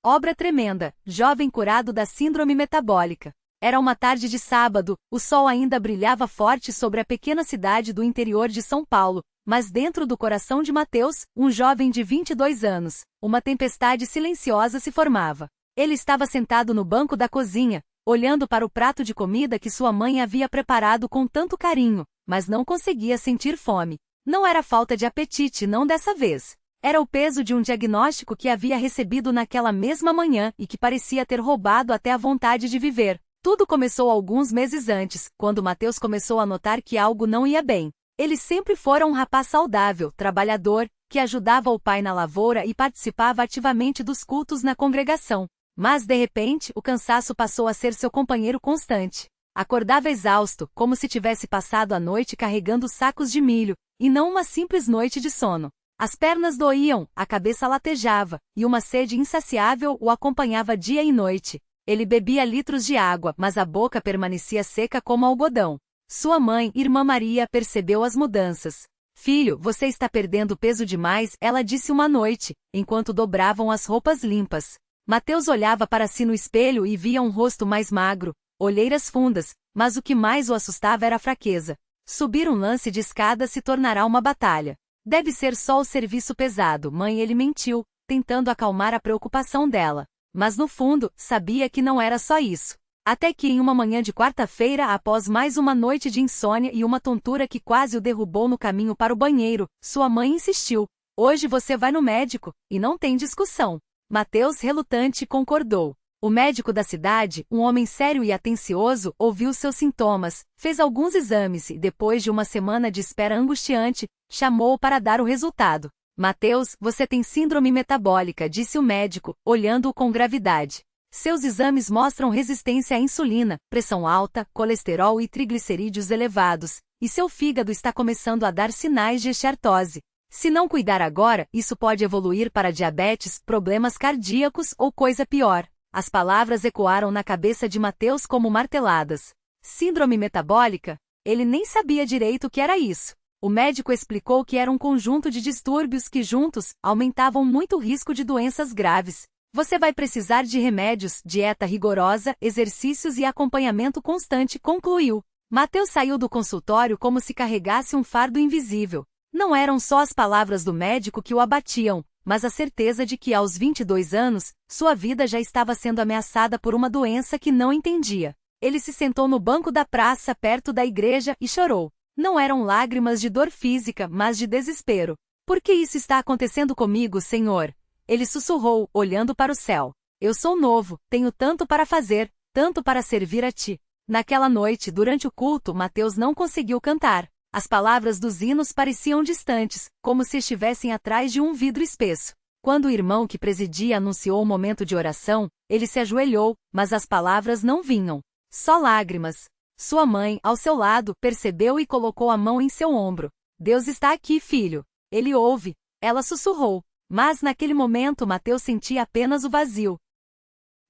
Obra tremenda, jovem curado da síndrome metabólica. Era uma tarde de sábado, o sol ainda brilhava forte sobre a pequena cidade do interior de São Paulo, mas dentro do coração de Mateus, um jovem de 22 anos, uma tempestade silenciosa se formava. Ele estava sentado no banco da cozinha, olhando para o prato de comida que sua mãe havia preparado com tanto carinho, mas não conseguia sentir fome. Não era falta de apetite, não dessa vez. Era o peso de um diagnóstico que havia recebido naquela mesma manhã e que parecia ter roubado até a vontade de viver. Tudo começou alguns meses antes, quando Mateus começou a notar que algo não ia bem. Ele sempre fora um rapaz saudável, trabalhador, que ajudava o pai na lavoura e participava ativamente dos cultos na congregação. Mas, de repente, o cansaço passou a ser seu companheiro constante. Acordava exausto, como se tivesse passado a noite carregando sacos de milho, e não uma simples noite de sono. As pernas doíam, a cabeça latejava, e uma sede insaciável o acompanhava dia e noite. Ele bebia litros de água, mas a boca permanecia seca como algodão. Sua mãe, Irmã Maria, percebeu as mudanças. "Filho, você está perdendo peso demais", ela disse uma noite, enquanto dobravam as roupas limpas. Mateus olhava para si no espelho e via um rosto mais magro, olheiras fundas, mas o que mais o assustava era a fraqueza. Subir um lance de escada se tornará uma batalha. "Deve ser só o serviço pesado, mãe", ele mentiu, tentando acalmar a preocupação dela. Mas no fundo, sabia que não era só isso. Até que em uma manhã de quarta-feira, após mais uma noite de insônia e uma tontura que quase o derrubou no caminho para o banheiro, sua mãe insistiu: "Hoje você vai no médico, e não tem discussão." Mateus, relutante, concordou. O médico da cidade, um homem sério e atencioso, ouviu seus sintomas, fez alguns exames e, depois de uma semana de espera angustiante, chamou-o para dar o resultado. "Mateus, você tem síndrome metabólica", disse o médico, olhando-o com gravidade. "Seus exames mostram resistência à insulina, pressão alta, colesterol e triglicerídeos elevados, e seu fígado está começando a dar sinais de esteatose. Se não cuidar agora, isso pode evoluir para diabetes, problemas cardíacos ou coisa pior." As palavras ecoaram na cabeça de Mateus como marteladas. Síndrome metabólica? Ele nem sabia direito o que era isso. O médico explicou que era um conjunto de distúrbios que juntos aumentavam muito o risco de doenças graves. "Você vai precisar de remédios, dieta rigorosa, exercícios e acompanhamento constante", concluiu. Mateus saiu do consultório como se carregasse um fardo invisível. Não eram só as palavras do médico que o abatiam, mas a certeza de que aos 22 anos, sua vida já estava sendo ameaçada por uma doença que não entendia. Ele se sentou no banco da praça perto da igreja e chorou. Não eram lágrimas de dor física, mas de desespero. "Por que isso está acontecendo comigo, Senhor?" Ele sussurrou, olhando para o céu. "Eu sou novo, tenho tanto para fazer, tanto para servir a ti." Naquela noite, durante o culto, Mateus não conseguiu cantar. As palavras dos hinos pareciam distantes, como se estivessem atrás de um vidro espesso. Quando o irmão que presidia anunciou o momento de oração, ele se ajoelhou, mas as palavras não vinham. Só lágrimas. Sua mãe, ao seu lado, percebeu e colocou a mão em seu ombro. "Deus está aqui, filho. Ele ouve." Ela sussurrou. Mas naquele momento Mateus sentia apenas o vazio.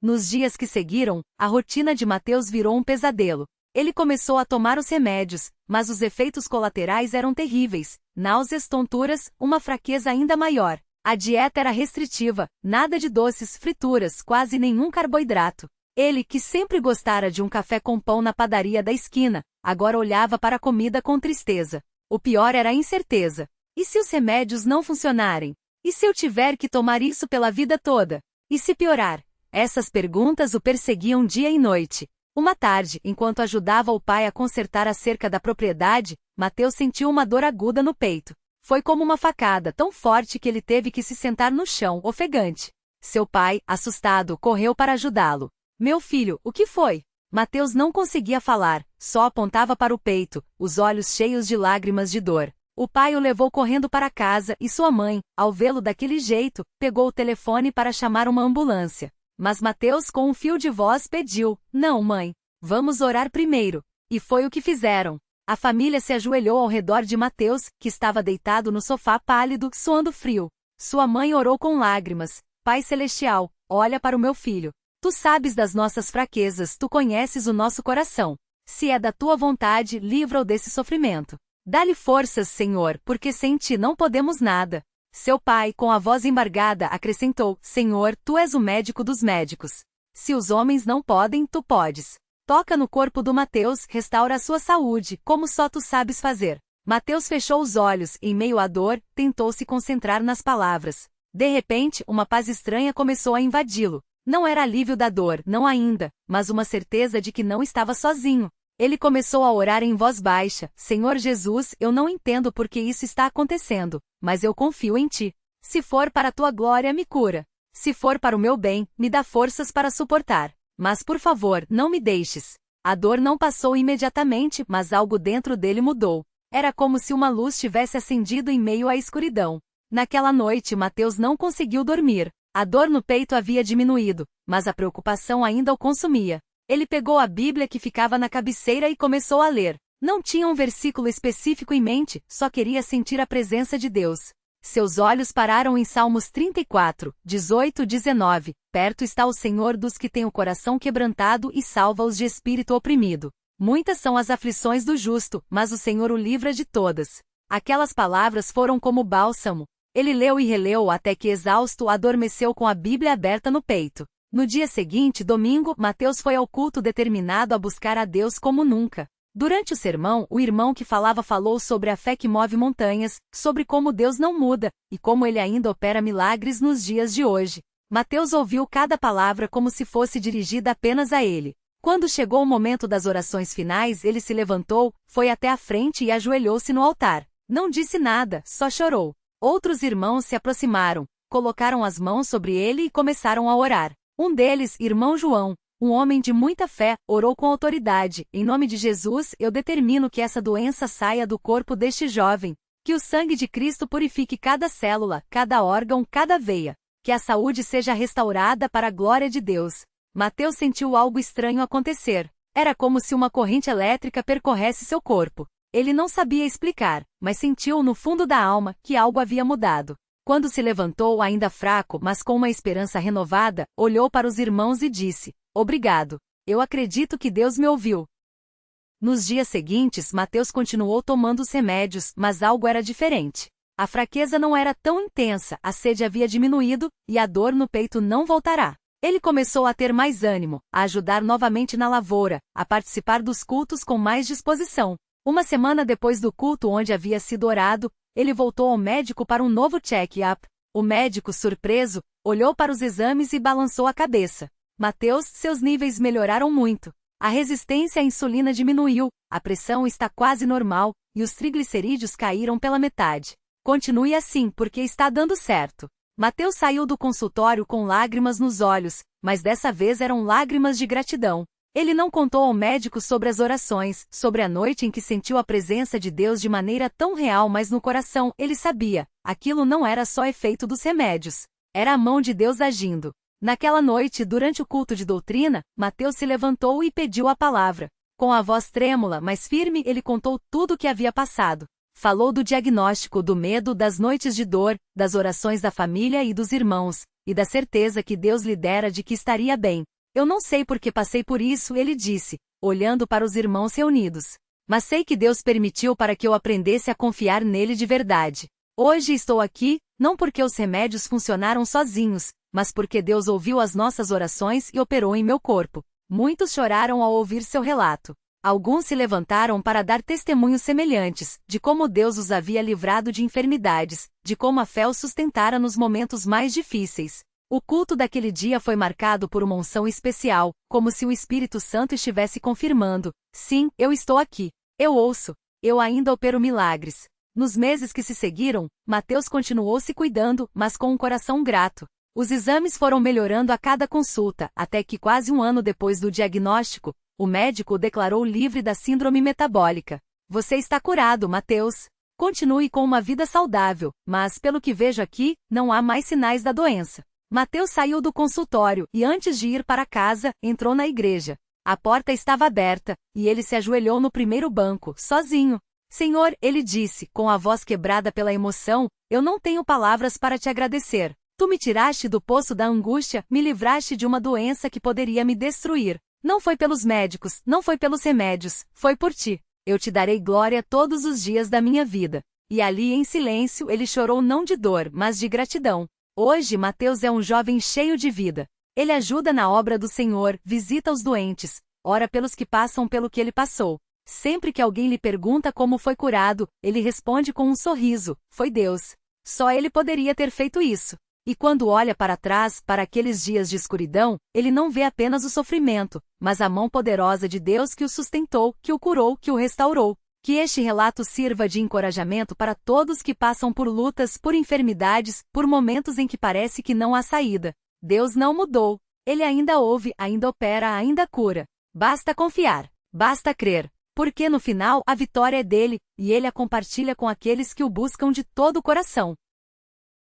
Nos dias que seguiram, a rotina de Mateus virou um pesadelo. Ele começou a tomar os remédios, mas os efeitos colaterais eram terríveis: náuseas, tonturas, uma fraqueza ainda maior. A dieta era restritiva, nada de doces, frituras, quase nenhum carboidrato. Ele, que sempre gostara de um café com pão na padaria da esquina, agora olhava para a comida com tristeza. O pior era a incerteza. E se os remédios não funcionarem? E se eu tiver que tomar isso pela vida toda? E se piorar? Essas perguntas o perseguiam dia e noite. Uma tarde, enquanto ajudava o pai a consertar a cerca da propriedade, Mateus sentiu uma dor aguda no peito. Foi como uma facada tão forte que ele teve que se sentar no chão, ofegante. Seu pai, assustado, correu para ajudá-lo. "Meu filho, o que foi?" Mateus não conseguia falar, só apontava para o peito, os olhos cheios de lágrimas de dor. O pai o levou correndo para casa e sua mãe, ao vê-lo daquele jeito, pegou o telefone para chamar uma ambulância. Mas Mateus, com um fio de voz, pediu: "Não, mãe. Vamos orar primeiro." E foi o que fizeram. A família se ajoelhou ao redor de Mateus, que estava deitado no sofá pálido, suando frio. Sua mãe orou com lágrimas: "Pai Celestial, olha para o meu filho. Tu sabes das nossas fraquezas, tu conheces o nosso coração. Se é da tua vontade, livra-o desse sofrimento. Dá-lhe forças, Senhor, porque sem ti não podemos nada." Seu pai, com a voz embargada, acrescentou: Senhor, tu és o médico dos médicos. Se os homens não podem, tu podes. Toca no corpo do Mateus, restaura a sua saúde, como só tu sabes fazer. Mateus fechou os olhos, em meio à dor, tentou se concentrar nas palavras. De repente, uma paz estranha começou a invadi-lo. Não era alívio da dor, não ainda, mas uma certeza de que não estava sozinho. Ele começou a orar em voz baixa: Senhor Jesus, eu não entendo por que isso está acontecendo, mas eu confio em ti. Se for para a tua glória, me cura. Se for para o meu bem, me dá forças para suportar. Mas por favor, não me deixes. A dor não passou imediatamente, mas algo dentro dele mudou. Era como se uma luz tivesse acendido em meio à escuridão. Naquela noite, Mateus não conseguiu dormir. A dor no peito havia diminuído, mas a preocupação ainda o consumia. Ele pegou a Bíblia que ficava na cabeceira e começou a ler. Não tinha um versículo específico em mente, só queria sentir a presença de Deus. Seus olhos pararam em Salmos 34, 18-19. Perto está o Senhor dos que têm o coração quebrantado e salva-os de espírito oprimido. Muitas são as aflições do justo, mas o Senhor o livra de todas. Aquelas palavras foram como bálsamo. Ele leu e releu até que, exausto, adormeceu com a Bíblia aberta no peito. No dia seguinte, domingo, Mateus foi ao culto determinado a buscar a Deus como nunca. Durante o sermão, o irmão que falava falou sobre a fé que move montanhas, sobre como Deus não muda, e como ele ainda opera milagres nos dias de hoje. Mateus ouviu cada palavra como se fosse dirigida apenas a ele. Quando chegou o momento das orações finais, ele se levantou, foi até a frente e ajoelhou-se no altar. Não disse nada, só chorou. Outros irmãos se aproximaram, colocaram as mãos sobre ele e começaram a orar. Um deles, irmão João, um homem de muita fé, orou com autoridade: Em nome de Jesus, eu determino que essa doença saia do corpo deste jovem. Que o sangue de Cristo purifique cada célula, cada órgão, cada veia. Que a saúde seja restaurada para a glória de Deus. Mateus sentiu algo estranho acontecer. Era como se uma corrente elétrica percorresse seu corpo. Ele não sabia explicar, mas sentiu no fundo da alma que algo havia mudado. Quando se levantou, ainda fraco, mas com uma esperança renovada, olhou para os irmãos e disse: Obrigado. Eu acredito que Deus me ouviu. Nos dias seguintes, Mateus continuou tomando os remédios, mas algo era diferente. A fraqueza não era tão intensa, a sede havia diminuído, e a dor no peito não voltará. Ele começou a ter mais ânimo, a ajudar novamente na lavoura, a participar dos cultos com mais disposição. Uma semana depois do culto onde havia sido orado, ele voltou ao médico para um novo check-up. O médico, surpreso, olhou para os exames e balançou a cabeça. Mateus, seus níveis melhoraram muito. A resistência à insulina diminuiu, a pressão está quase normal, e os triglicerídeos caíram pela metade. Continue assim, porque está dando certo. Mateus saiu do consultório com lágrimas nos olhos, mas dessa vez eram lágrimas de gratidão. Ele não contou ao médico sobre as orações, sobre a noite em que sentiu a presença de Deus de maneira tão real, mas no coração, ele sabia, aquilo não era só efeito dos remédios. Era a mão de Deus agindo. Naquela noite, durante o culto de doutrina, Mateus se levantou e pediu a palavra. Com a voz trêmula, mas firme, ele contou tudo o que havia passado. Falou do diagnóstico, do medo, das noites de dor, das orações da família e dos irmãos, e da certeza que Deus lhe dera de que estaria bem. Eu não sei por que passei por isso, ele disse, olhando para os irmãos reunidos. Mas sei que Deus permitiu para que eu aprendesse a confiar nele de verdade. Hoje estou aqui, não porque os remédios funcionaram sozinhos, mas porque Deus ouviu as nossas orações e operou em meu corpo. Muitos choraram ao ouvir seu relato. Alguns se levantaram para dar testemunhos semelhantes, de como Deus os havia livrado de enfermidades, de como a fé os sustentara nos momentos mais difíceis. O culto daquele dia foi marcado por uma unção especial, como se o Espírito Santo estivesse confirmando: sim, eu estou aqui. Eu ouço. Eu ainda opero milagres. Nos meses que se seguiram, Mateus continuou se cuidando, mas com um coração grato. Os exames foram melhorando a cada consulta, até que quase um ano depois do diagnóstico, o médico o declarou livre da síndrome metabólica. Você está curado, Mateus. Continue com uma vida saudável, mas, pelo que vejo aqui, não há mais sinais da doença. Mateus saiu do consultório e, antes de ir para casa, entrou na igreja. A porta estava aberta, e ele se ajoelhou no primeiro banco, sozinho. Senhor, ele disse, com a voz quebrada pela emoção, eu não tenho palavras para te agradecer. Tu me tiraste do poço da angústia, me livraste de uma doença que poderia me destruir. Não foi pelos médicos, não foi pelos remédios, foi por ti. Eu te darei glória todos os dias da minha vida. E ali em silêncio ele chorou não de dor, mas de gratidão. Hoje Mateus é um jovem cheio de vida. Ele ajuda na obra do Senhor, visita os doentes, ora pelos que passam pelo que ele passou. Sempre que alguém lhe pergunta como foi curado, ele responde com um sorriso: foi Deus. Só ele poderia ter feito isso. E quando olha para trás, para aqueles dias de escuridão, ele não vê apenas o sofrimento, mas a mão poderosa de Deus que o sustentou, que o curou, que o restaurou. Que este relato sirva de encorajamento para todos que passam por lutas, por enfermidades, por momentos em que parece que não há saída. Deus não mudou. Ele ainda ouve, ainda opera, ainda cura. Basta confiar. Basta crer. Porque no final a vitória é dele, e ele a compartilha com aqueles que o buscam de todo o coração.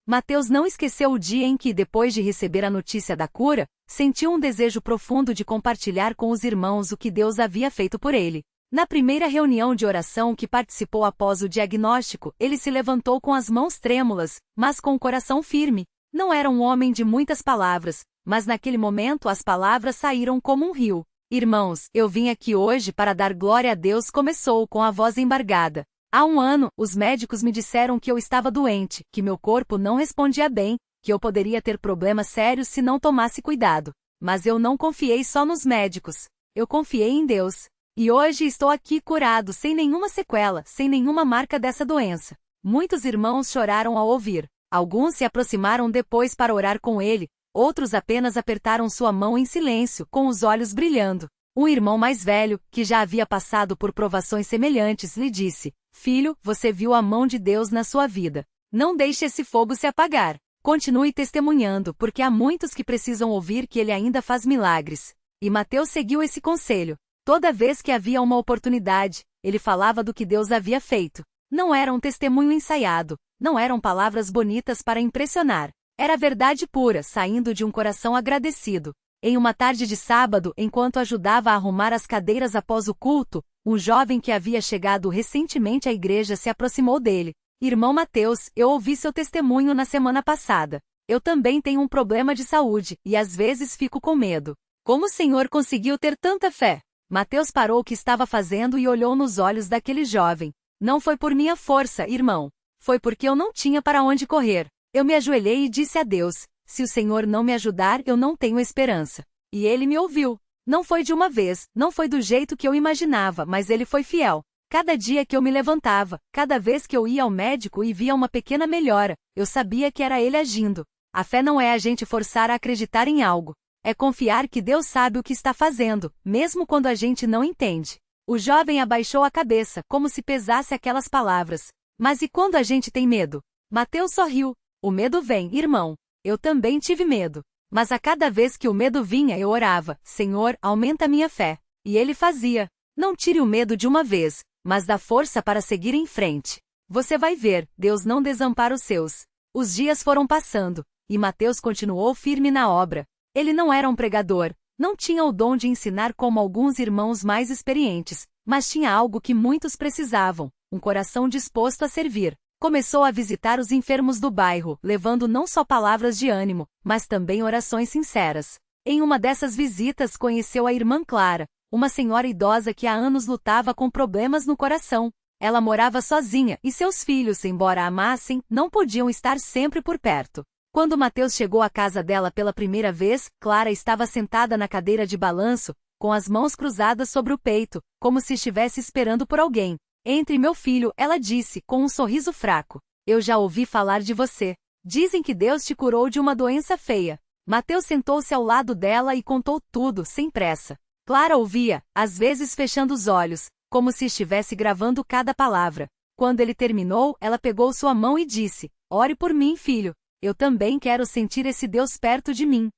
Mateus não esqueceu o dia em que, depois de receber a notícia da cura, sentiu um desejo profundo de compartilhar com os irmãos o que Deus havia feito por ele. Na primeira reunião de oração que participou após o diagnóstico, ele se levantou com as mãos trêmulas, mas com o coração firme. Não era um homem de muitas palavras, mas naquele momento as palavras saíram como um rio. Irmãos, eu vim aqui hoje para dar glória a Deus, começou com a voz embargada. Há um ano, os médicos me disseram que eu estava doente, que meu corpo não respondia bem, que eu poderia ter problemas sérios se não tomasse cuidado. Mas eu não confiei só nos médicos. Eu confiei em Deus. E hoje estou aqui curado, sem nenhuma sequela, sem nenhuma marca dessa doença. Muitos irmãos choraram ao ouvir. Alguns se aproximaram depois para orar com ele, outros apenas apertaram sua mão em silêncio, com os olhos brilhando. Um irmão mais velho, que já havia passado por provações semelhantes, lhe disse: filho, você viu a mão de Deus na sua vida. Não deixe esse fogo se apagar. Continue testemunhando, porque há muitos que precisam ouvir que ele ainda faz milagres. E Mateus seguiu esse conselho. Toda vez que havia uma oportunidade, ele falava do que Deus havia feito. Não era um testemunho ensaiado, não eram palavras bonitas para impressionar. Era verdade pura, saindo de um coração agradecido. Em uma tarde de sábado, enquanto ajudava a arrumar as cadeiras após o culto, um jovem que havia chegado recentemente à igreja se aproximou dele. Irmão Mateus, eu ouvi seu testemunho na semana passada. Eu também tenho um problema de saúde, e às vezes fico com medo. Como o senhor conseguiu ter tanta fé? Mateus parou o que estava fazendo e olhou nos olhos daquele jovem. Não foi por minha força, irmão. Foi porque eu não tinha para onde correr. Eu me ajoelhei e disse a Deus: se o Senhor não me ajudar, eu não tenho esperança. E ele me ouviu. Não foi de uma vez, não foi do jeito que eu imaginava, mas ele foi fiel. Cada dia que eu me levantava, cada vez que eu ia ao médico e via uma pequena melhora, eu sabia que era ele agindo. A fé não é a gente forçar a acreditar em algo. É confiar que Deus sabe o que está fazendo, mesmo quando a gente não entende. O jovem abaixou a cabeça, como se pesasse aquelas palavras. Mas e quando a gente tem medo? Mateus sorriu. O medo vem, irmão. Eu também tive medo. Mas a cada vez que o medo vinha eu orava: Senhor, aumenta minha fé. E ele fazia. Não tire o medo de uma vez, mas dá força para seguir em frente. Você vai ver, Deus não desampara os seus. Os dias foram passando, e Mateus continuou firme na obra. Ele não era um pregador, não tinha o dom de ensinar como alguns irmãos mais experientes, mas tinha algo que muitos precisavam: um coração disposto a servir. Começou a visitar os enfermos do bairro, levando não só palavras de ânimo, mas também orações sinceras. Em uma dessas visitas conheceu a irmã Clara, uma senhora idosa que há anos lutava com problemas no coração. Ela morava sozinha, e seus filhos, embora a amassem, não podiam estar sempre por perto. Quando Mateus chegou à casa dela pela primeira vez, Clara estava sentada na cadeira de balanço, com as mãos cruzadas sobre o peito, como se estivesse esperando por alguém. Entre meu filho, ela disse, com um sorriso fraco. Eu já ouvi falar de você. Dizem que Deus te curou de uma doença feia. Mateus sentou-se ao lado dela e contou tudo, sem pressa. Clara ouvia, às vezes fechando os olhos, como se estivesse gravando cada palavra. Quando ele terminou, ela pegou sua mão e disse: ore por mim, filho. Eu também quero sentir esse Deus perto de mim.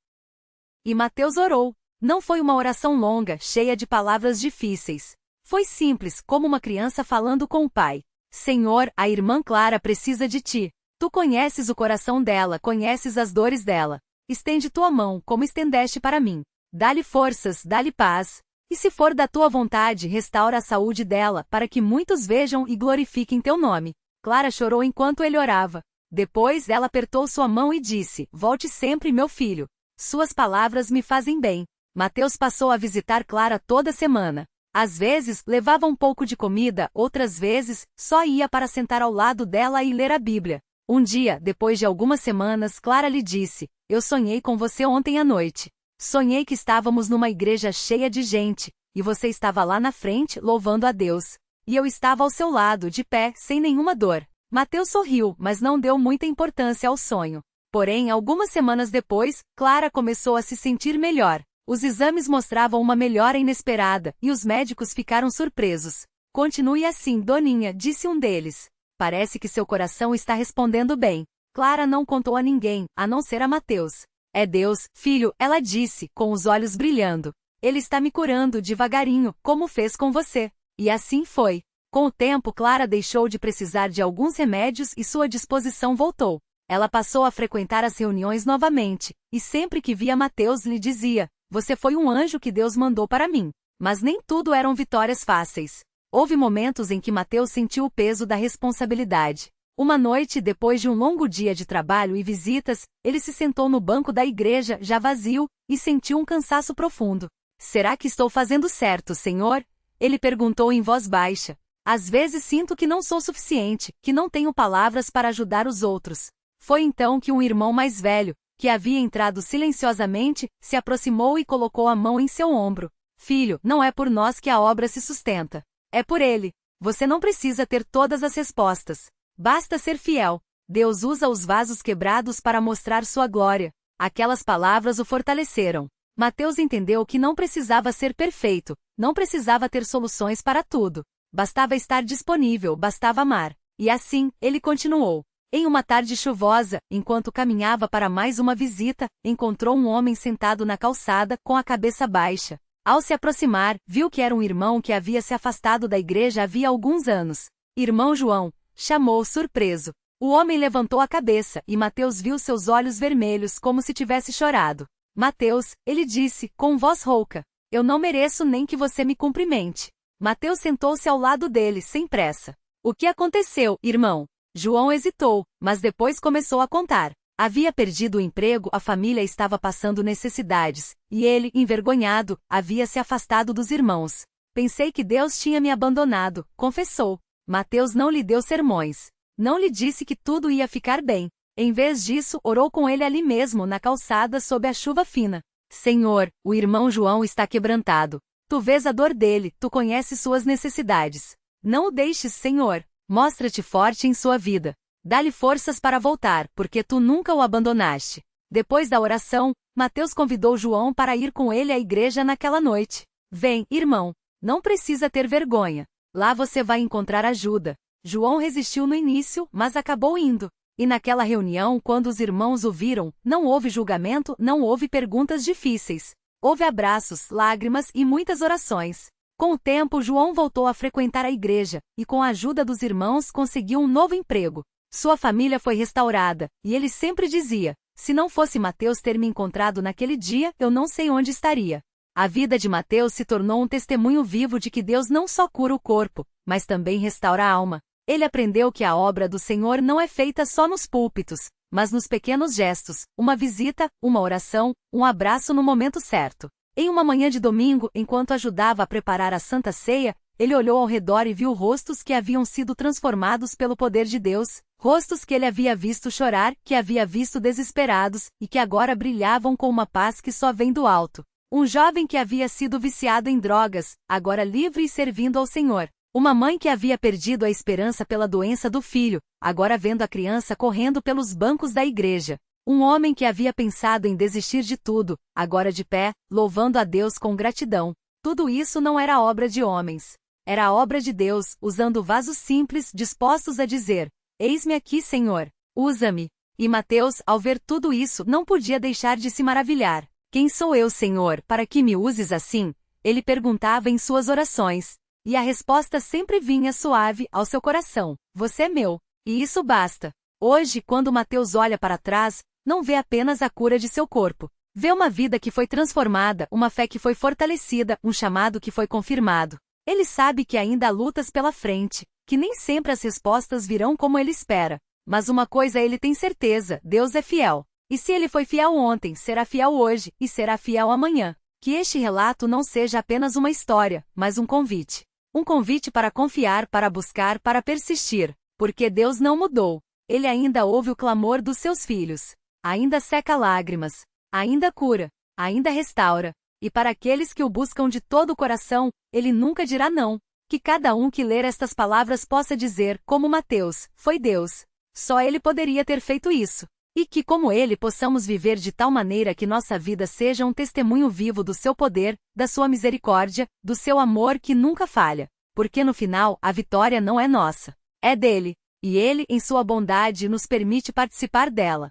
E Mateus orou. Não foi uma oração longa, cheia de palavras difíceis. Foi simples, como uma criança falando com o pai. Senhor, a irmã Clara precisa de ti. Tu conheces o coração dela, conheces as dores dela. Estende tua mão, como estendeste para mim. Dá-lhe forças, dá-lhe paz. E se for da tua vontade, restaura a saúde dela, para que muitos vejam e glorifiquem teu nome. Clara chorou enquanto ele orava. Depois ela apertou sua mão e disse: volte sempre, meu filho. Suas palavras me fazem bem. Mateus passou a visitar Clara toda semana. Às vezes, levava um pouco de comida, outras vezes, só ia para sentar ao lado dela e ler a Bíblia. Um dia, depois de algumas semanas, Clara lhe disse: "Eu sonhei com você ontem à noite. Sonhei que estávamos numa igreja cheia de gente, e você estava lá na frente, louvando a Deus. E eu estava ao seu lado, de pé, sem nenhuma dor." Mateus sorriu, mas não deu muita importância ao sonho. Porém, algumas semanas depois, Clara começou a se sentir melhor. Os exames mostravam uma melhora inesperada, e os médicos ficaram surpresos. "Continue assim, Doninha", disse um deles. "Parece que seu coração está respondendo bem." Clara não contou a ninguém, a não ser a Mateus. "É Deus, filho", ela disse, com os olhos brilhando. "Ele está me curando devagarinho, como fez com você." E assim foi. Com o tempo, Clara deixou de precisar de alguns remédios e sua disposição voltou. Ela passou a frequentar as reuniões novamente, e sempre que via Mateus lhe dizia: "Você foi um anjo que Deus mandou para mim." Mas nem tudo eram vitórias fáceis. Houve momentos em que Mateus sentiu o peso da responsabilidade. Uma noite, depois de um longo dia de trabalho e visitas, ele se sentou no banco da igreja, já vazio, e sentiu um cansaço profundo. "Será que estou fazendo certo, Senhor?" ele perguntou em voz baixa. "Às vezes sinto que não sou suficiente, que não tenho palavras para ajudar os outros." Foi então que um irmão mais velho, que havia entrado silenciosamente, se aproximou e colocou a mão em seu ombro. "Filho, não é por nós que a obra se sustenta. É por ele. Você não precisa ter todas as respostas. Basta ser fiel. Deus usa os vasos quebrados para mostrar sua glória." Aquelas palavras o fortaleceram. Mateus entendeu que não precisava ser perfeito, não precisava ter soluções para tudo. Bastava estar disponível, bastava amar. E assim, ele continuou. Em uma tarde chuvosa, enquanto caminhava para mais uma visita, encontrou um homem sentado na calçada, com a cabeça baixa. Ao se aproximar, viu que era um irmão que havia se afastado da igreja havia alguns anos. "Irmão João", chamou surpreso. O homem levantou a cabeça, e Mateus viu seus olhos vermelhos como se tivesse chorado. "Mateus", ele disse, com voz rouca, "eu não mereço nem que você me cumprimente." Mateus sentou-se ao lado dele, sem pressa. "O que aconteceu, irmão?" João hesitou, mas depois começou a contar. Havia perdido o emprego, a família estava passando necessidades, e ele, envergonhado, havia se afastado dos irmãos. "Pensei que Deus tinha me abandonado", confessou. Mateus não lhe deu sermões. Não lhe disse que tudo ia ficar bem. Em vez disso, orou com ele ali mesmo, na calçada, sob a chuva fina. "Senhor, o irmão João está quebrantado. Tu vês a dor dele, tu conheces suas necessidades. Não o deixes, Senhor. Mostra-te forte em sua vida. Dá-lhe forças para voltar, porque tu nunca o abandonaste." Depois da oração, Mateus convidou João para ir com ele à igreja naquela noite. "Vem, irmão. Não precisa ter vergonha. Lá você vai encontrar ajuda." João resistiu no início, mas acabou indo. E naquela reunião, quando os irmãos o viram, não houve julgamento, não houve perguntas difíceis. Houve abraços, lágrimas e muitas orações. Com o tempo, João voltou a frequentar a igreja, e com a ajuda dos irmãos conseguiu um novo emprego. Sua família foi restaurada, e ele sempre dizia: "Se não fosse Mateus ter me encontrado naquele dia, eu não sei onde estaria." A vida de Mateus se tornou um testemunho vivo de que Deus não só cura o corpo, mas também restaura a alma. Ele aprendeu que a obra do Senhor não é feita só nos púlpitos, mas nos pequenos gestos, uma visita, uma oração, um abraço no momento certo. Em uma manhã de domingo, enquanto ajudava a preparar a Santa Ceia, ele olhou ao redor e viu rostos que haviam sido transformados pelo poder de Deus, rostos que ele havia visto chorar, que havia visto desesperados, e que agora brilhavam com uma paz que só vem do alto. Um jovem que havia sido viciado em drogas, agora livre e servindo ao Senhor. Uma mãe que havia perdido a esperança pela doença do filho, agora vendo a criança correndo pelos bancos da igreja. Um homem que havia pensado em desistir de tudo, agora de pé, louvando a Deus com gratidão. Tudo isso não era obra de homens. Era a obra de Deus, usando vasos simples, dispostos a dizer: "Eis-me aqui, Senhor. Usa-me." E Mateus, ao ver tudo isso, não podia deixar de se maravilhar. "Quem sou eu, Senhor, para que me uses assim?" ele perguntava em suas orações. E a resposta sempre vinha suave ao seu coração: "Você é meu." E isso basta. Hoje, quando Mateus olha para trás, não vê apenas a cura de seu corpo. Vê uma vida que foi transformada, uma fé que foi fortalecida, um chamado que foi confirmado. Ele sabe que ainda há lutas pela frente, que nem sempre as respostas virão como ele espera. Mas uma coisa ele tem certeza: Deus é fiel. E se ele foi fiel ontem, será fiel hoje, e será fiel amanhã. Que este relato não seja apenas uma história, mas um convite. Um convite para confiar, para buscar, para persistir. Porque Deus não mudou. Ele ainda ouve o clamor dos seus filhos. Ainda seca lágrimas. Ainda cura. Ainda restaura. E para aqueles que o buscam de todo o coração, ele nunca dirá não. Que cada um que ler estas palavras possa dizer, como Mateus, foi Deus. Só ele poderia ter feito isso. E que, como ele, possamos viver de tal maneira que nossa vida seja um testemunho vivo do seu poder, da sua misericórdia, do seu amor que nunca falha. Porque no final, a vitória não é nossa. É dele. E ele, em sua bondade, nos permite participar dela.